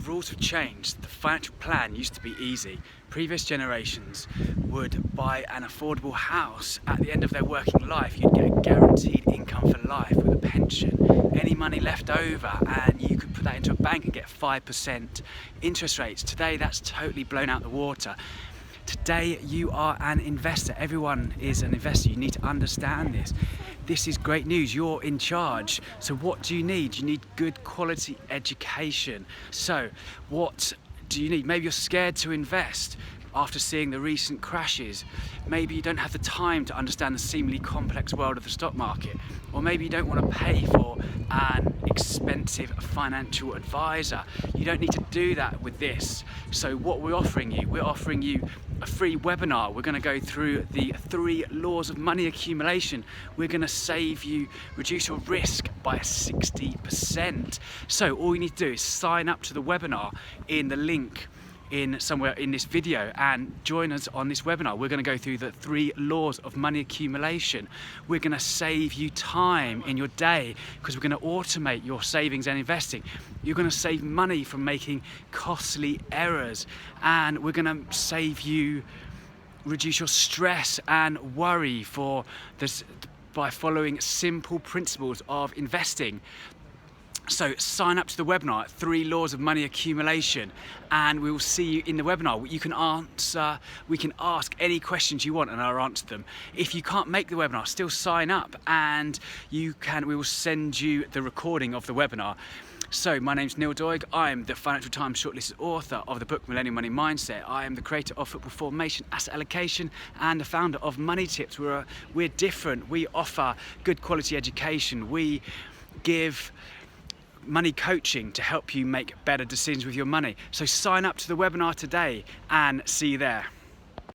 rules have changed. The financial plan used to be easy. Previous generations would buy an affordable house at the end of their working life. You'd get a guaranteed income for life with a pension. Any money left over and you could put that into a bank and get 5% interest rates. Today that's totally blown out the water. Today you are an investor. Everyone is an investor. You need to understand this. This is great news. You're in charge. So what do you need? You need good quality education. So what do you need? Maybe you're scared to invest after seeing the recent crashes. Maybe you don't have the time to understand the seemingly complex world of the stock market. Or maybe you don't want to pay for an expensive financial advisor. You don't need to do that with this. So what we're offering you a free webinar. We're going to go through the 3 laws of money accumulation. We're going to save you, reduce your risk by 60%. So all you need to do is sign up to the webinar in the link somewhere in this video and join us on this webinar. We're going to go through the 3 laws of money accumulation. We're going to save you time in your day because we're going to automate your savings and investing. You're going to save money from making costly errors, and we're going to save you, reduce your stress and worry for this by following simple principles of investing. So sign up to the webinar, 3 laws of money accumulation, and we will see you in the webinar. We can ask any questions you want and I'll answer them. If you can't make the webinar, still sign up and we will send you the recording of the webinar. So my name's Neil Doig. I'm the Financial Times shortlisted author of the book Millennial Money Mindset. I am the creator of football formation, asset allocation, and the founder of Money Tips. We're different. We offer good quality education. We give money coaching to help you make better decisions with your money. So sign up to the webinar today and see you there.